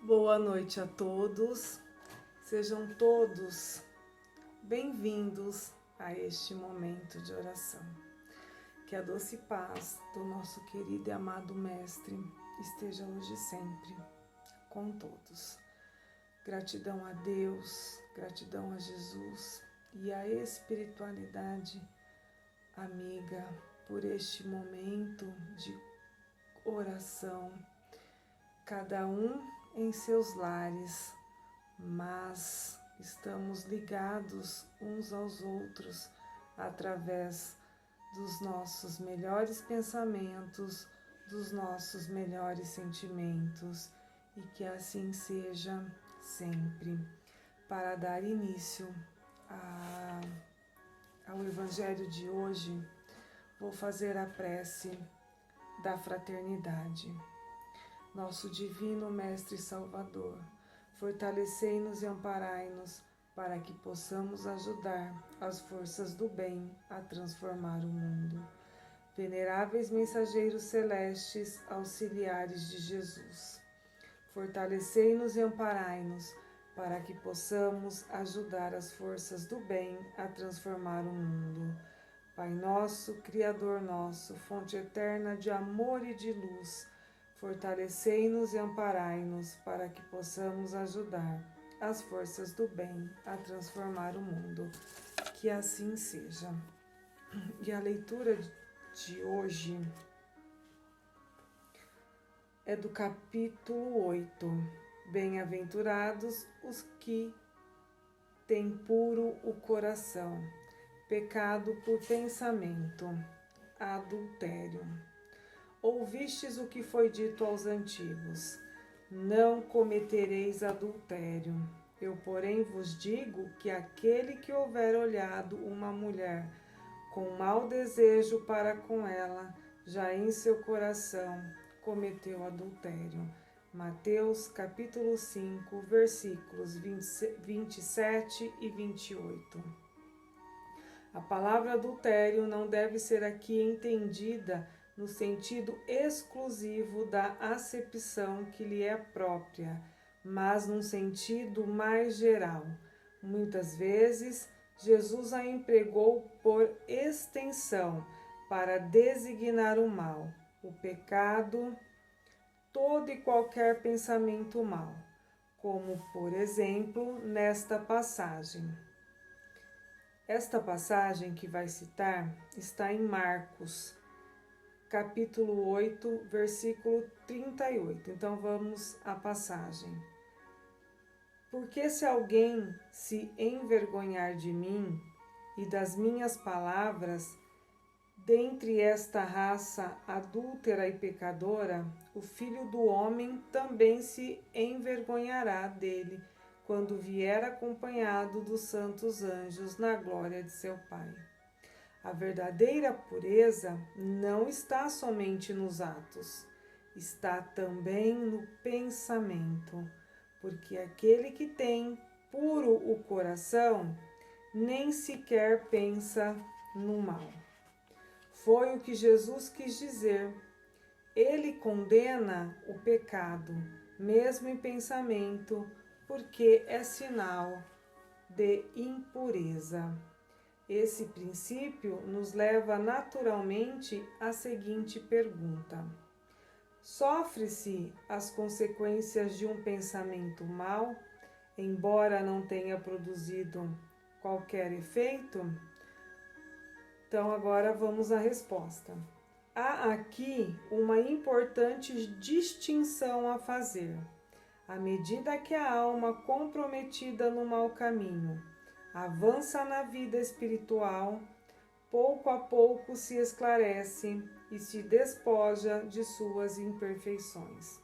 Boa noite a todos, sejam todos bem-vindos a este momento de oração. Que a doce paz do nosso querido e amado Mestre esteja hoje e sempre com todos. Gratidão a Deus, gratidão a Jesus e a espiritualidade amiga por este momento de oração, cada um em seus lares, mas estamos ligados uns aos outros através dos nossos melhores pensamentos, dos nossos melhores sentimentos, e que assim seja sempre. Para dar início ao Evangelho de hoje, vou fazer a prece da fraternidade. Nosso divino Mestre Salvador, fortalecei-nos e amparai-nos para que possamos ajudar as forças do bem a transformar o mundo. Veneráveis mensageiros celestes, auxiliares de Jesus, fortalecei-nos e amparai-nos para que possamos ajudar as forças do bem a transformar o mundo. Pai nosso, Criador nosso, fonte eterna de amor e de luz, fortalecei-nos e amparai-nos para que possamos ajudar as forças do bem a transformar o mundo. Que assim seja. E a leitura de hoje é do capítulo 8. Bem-aventurados os que têm puro o coração. Pecado por pensamento. Adultério. Ouvistes o que foi dito aos antigos: não cometereis adultério. Eu, porém, vos digo que aquele que houver olhado uma mulher com mau desejo para com ela, já em seu coração cometeu adultério. Mateus capítulo 5, versículos 27 e 28. A palavra adultério não deve ser aqui entendida no sentido exclusivo da acepção que lhe é própria, mas num sentido mais geral. Muitas vezes, Jesus a empregou por extensão para designar o mal, o pecado, todo e qualquer pensamento mau, como, por exemplo, nesta passagem. Esta passagem que vai citar está em Marcos, capítulo 8, versículo 38. Então vamos à passagem. Porque se alguém se envergonhar de mim e das minhas palavras, dentre esta raça adúltera e pecadora, o Filho do Homem também se envergonhará dele, quando vier acompanhado dos santos anjos na glória de seu Pai. A verdadeira pureza não está somente nos atos, está também no pensamento, porque aquele que tem puro o coração nem sequer pensa no mal. Foi o que Jesus quis dizer. Ele condena o pecado, mesmo em pensamento, porque é sinal de impureza. Esse princípio nos leva naturalmente à seguinte pergunta: sofre-se as consequências de um pensamento mau, embora não tenha produzido qualquer efeito? Então, agora vamos à resposta. Há aqui uma importante distinção a fazer. À medida que a alma comprometida no mau caminho avança na vida espiritual, pouco a pouco se esclarece e se despoja de suas imperfeições,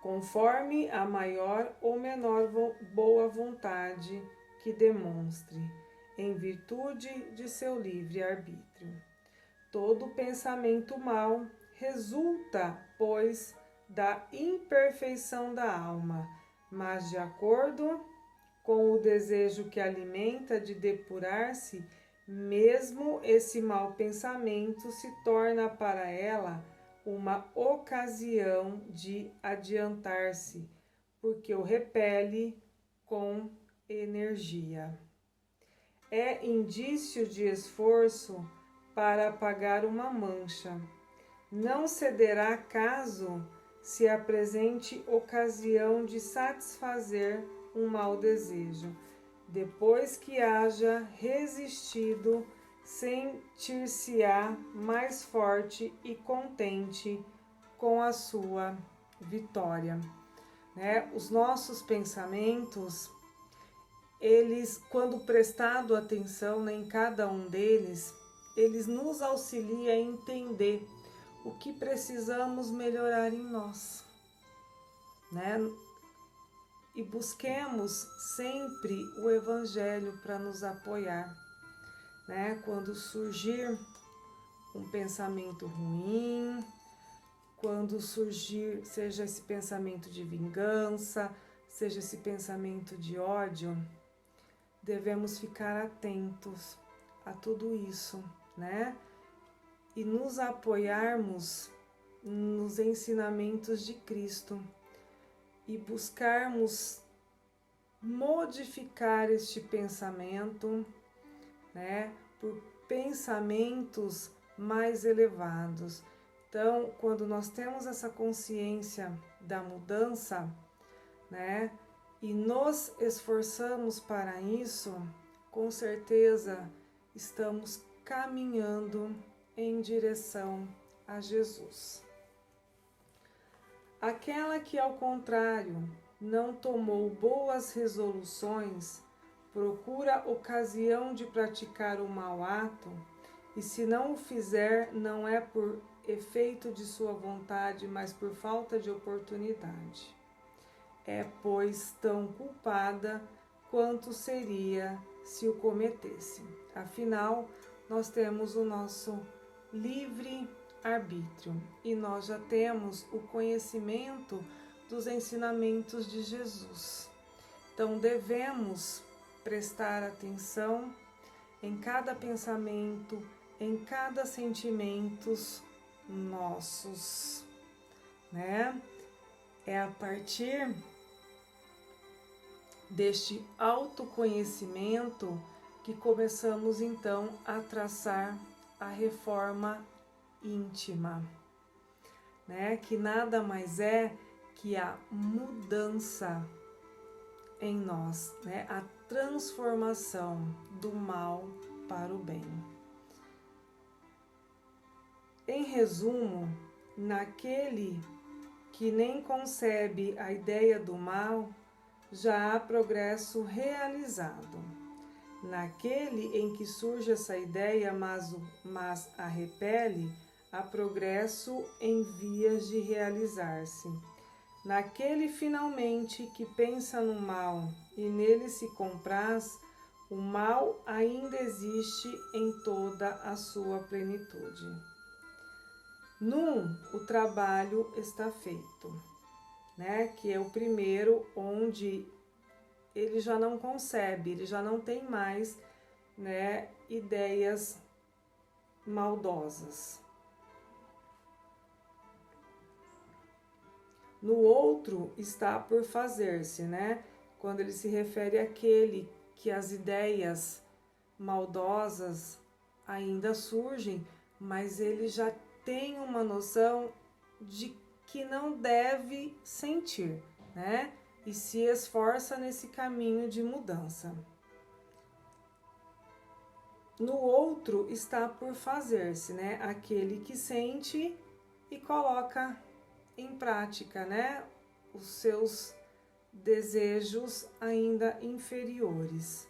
conforme a maior ou menor boa vontade que demonstre, em virtude de seu livre-arbítrio. Todo pensamento mau resulta, pois, da imperfeição da alma, mas de acordo com o desejo que alimenta de depurar-se, mesmo esse mau pensamento se torna para ela uma ocasião de adiantar-se, porque o repele com energia. É indício de esforço para apagar uma mancha. Não cederá caso se apresente ocasião de satisfazer um mau desejo. Depois que haja resistido, sentir-se-á mais forte e contente com a sua vitória. Os nossos pensamentos, eles, quando prestado atenção em cada um deles, eles nos auxiliam a entender o que precisamos melhorar em nós, E busquemos sempre o Evangelho para nos apoiar, Quando surgir um pensamento ruim, quando surgir, seja esse pensamento de vingança, seja esse pensamento de ódio, devemos ficar atentos a tudo isso, E nos apoiarmos nos ensinamentos de Cristo e buscarmos modificar este pensamento, por pensamentos mais elevados. Então, quando nós temos essa consciência da mudança, e nos esforçamos para isso, com certeza estamos caminhando em direção a Jesus. Aquela que, ao contrário, não tomou boas resoluções, procura ocasião de praticar o mau ato, e se não o fizer, não é por efeito de sua vontade, mas por falta de oportunidade. É, pois, tão culpada quanto seria se o cometesse. Afinal, nós temos o nosso livre arbítrio e nós já temos o conhecimento dos ensinamentos de Jesus. Então, devemos prestar atenção em cada pensamento, em cada sentimento nossos, É a partir deste autoconhecimento que começamos então a traçar a reforma íntima, que nada mais é que a mudança em nós, a transformação do mal para o bem. Em resumo, naquele que nem concebe a ideia do mal, já há progresso realizado. Naquele em que surge essa ideia, mas a repele, há progresso em vias de realizar-se. Naquele, finalmente, que pensa no mal e nele se compraz, o mal ainda existe em toda a sua plenitude. O trabalho está feito, que é o primeiro, onde ele já não concebe, ele já não tem mais, ideias maldosas. No outro está por fazer-se, quando ele se refere àquele que as ideias maldosas ainda surgem, mas ele já tem uma noção de que não deve sentir, E se esforça nesse caminho de mudança. No outro está por fazer-se, Aquele que sente e coloca em prática, os seus desejos ainda inferiores.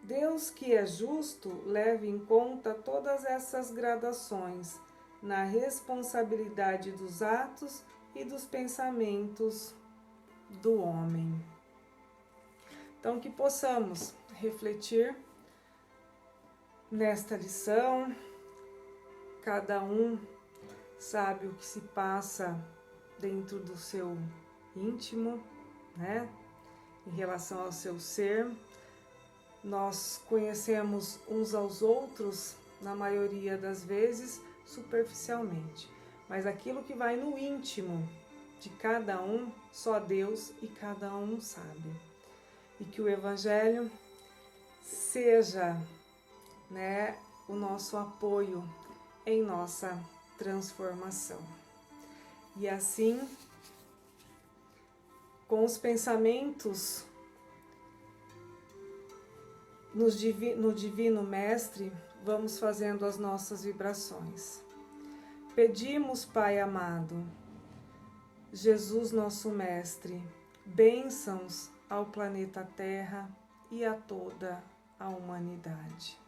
Deus, que é justo, leva em conta todas essas gradações na responsabilidade dos atos e dos pensamentos do homem. Então, que possamos refletir nesta lição. Cada um sabe o que se passa dentro do seu íntimo, em relação ao seu ser. Nós conhecemos uns aos outros, na maioria das vezes, superficialmente. mas aquilo que vai no íntimo de cada um, só Deus e cada um sabe. E que o Evangelho seja, o nosso apoio em nossa transformação. E assim, com os pensamentos no Divino Mestre, vamos fazendo as nossas vibrações. Pedimos, Pai amado, Jesus nosso Mestre, bênçãos ao planeta Terra e a toda a humanidade.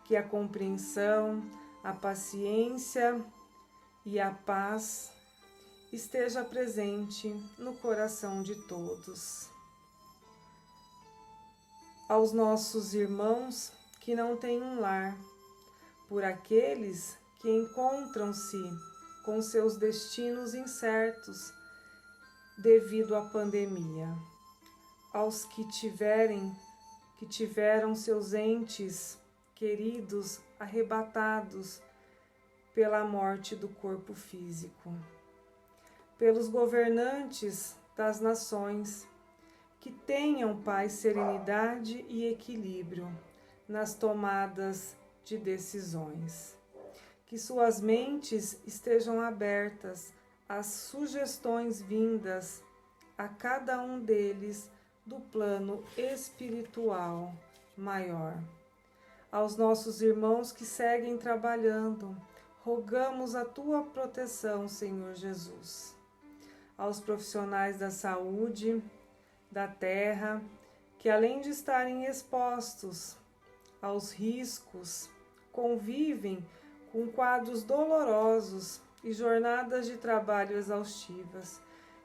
Que a compreensão, a paciência e a paz esteja presente no coração de todos. Aos nossos irmãos que não têm um lar, por aqueles que encontram-se com seus destinos incertos devido à pandemia, aos que tiveram seus entes queridos arrebatados pela morte do corpo físico, pelos governantes das nações, que tenham, Pai, serenidade e equilíbrio nas tomadas de decisões. Que suas mentes estejam abertas às sugestões vindas a cada um deles do plano espiritual maior. Aos nossos irmãos que seguem trabalhando, rogamos a tua proteção, Senhor Jesus. Aos profissionais da saúde, da terra, que além de estarem expostos aos riscos, convivem com quadros dolorosos e jornadas de trabalho exaustivas,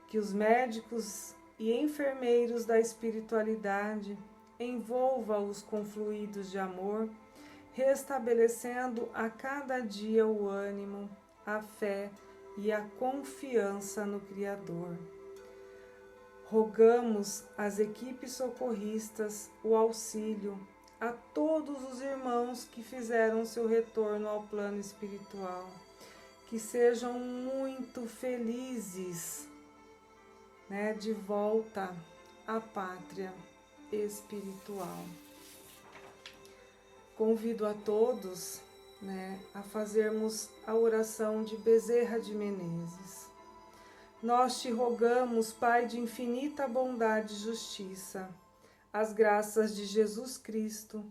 que os médicos e enfermeiros da espiritualidade envolvam-os com fluidos de amor, restabelecendo a cada dia o ânimo, a fé e a confiança no Criador. Rogamos às equipes socorristas o auxílio a todos os irmãos que fizeram seu retorno ao plano espiritual, que sejam muito felizes, de volta à pátria espiritual. Convido a todos, a fazermos a oração de Bezerra de Menezes. Nós te rogamos, Pai de infinita bondade e justiça, as graças de Jesus Cristo,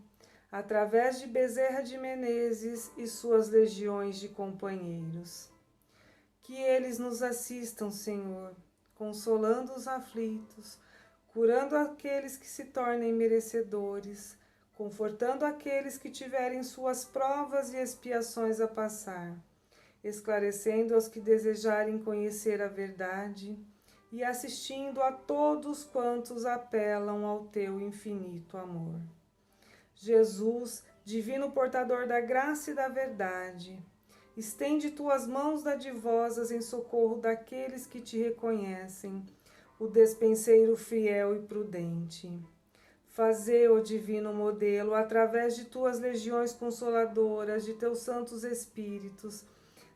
através de Bezerra de Menezes e suas legiões de companheiros. Que eles nos assistam, Senhor, consolando os aflitos, curando aqueles que se tornem merecedores, confortando aqueles que tiverem suas provas e expiações a passar, esclarecendo aos que desejarem conhecer a verdade e assistindo a todos quantos apelam ao teu infinito amor. Jesus, divino portador da graça e da verdade, estende tuas mãos dadivosas em socorro daqueles que te reconhecem, o despenseiro fiel e prudente. Fazê, ó divino modelo, através de tuas legiões consoladoras, de teus santos espíritos,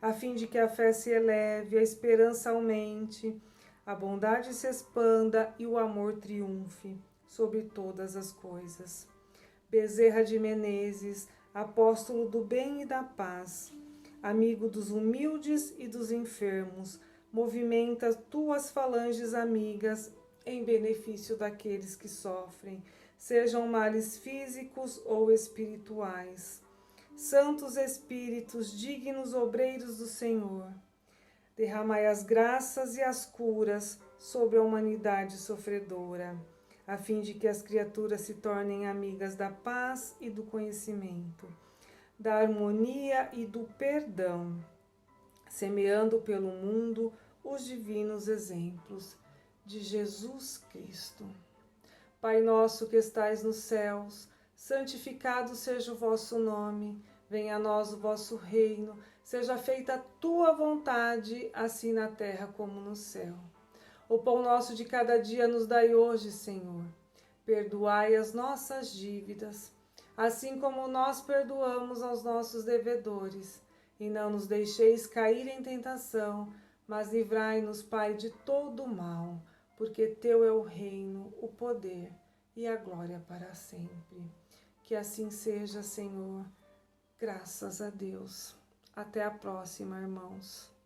a fim de que a fé se eleve, a esperança aumente, a bondade se expanda e o amor triunfe sobre todas as coisas. Bezerra de Menezes, apóstolo do bem e da paz, amigo dos humildes e dos enfermos, movimenta tuas falanges amigas em benefício daqueles que sofrem, sejam males físicos ou espirituais. Santos Espíritos, dignos obreiros do Senhor, derramai as graças e as curas sobre a humanidade sofredora, a fim de que as criaturas se tornem amigas da paz e do conhecimento, da harmonia e do perdão, semeando pelo mundo os divinos exemplos de Jesus Cristo. Pai nosso que estais nos céus, santificado seja o vosso nome, venha a nós o vosso reino, seja feita a tua vontade, assim na terra como no céu. O pão nosso de cada dia nos dai hoje, Senhor. Perdoai as nossas dívidas, assim como nós perdoamos aos nossos devedores. e não nos deixeis cair em tentação, mas livrai-nos, Pai, de todo o mal, porque teu é o reino, o poder e a glória para sempre. Que assim seja, Senhor. Graças a Deus. Até a próxima, irmãos.